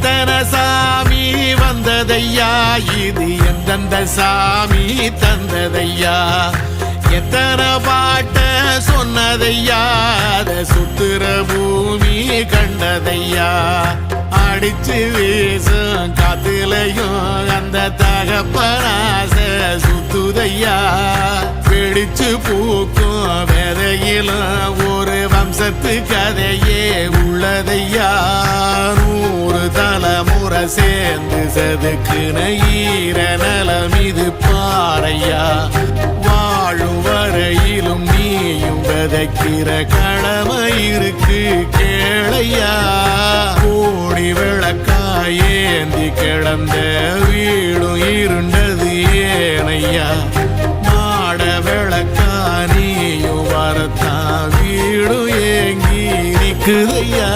எத்தனை சாமி வந்ததையா, இது எந்தெந்த சாமி தந்ததையா, எத்தனை பாட்ட சொன்னதையா, அத சுத்துற பூமி கண்டதையா, அடிச்சு வீசும் காத்துலையும் அந்த தகப்பனாச சுத்துதையா, பிடிச்சு பூக்கும் விதையிலும் ஒரு வம்சத்து கதையே உள்ளதையா, 100 தலைமுறை சேர்ந்து செதுக்குன ஈர நலம் இது பாறையா, வாழும் வரையிலும் நீயும் விதைக்கிற கடமை இருக்கு கேளையா, கோடி விளக்காயேந்தி கிடந்த வீடும் இருண்டது ஏனையா, மாட விளக்கா நீயும் வரத்தான் வீடும் ஏங்கி நிக்குதையா.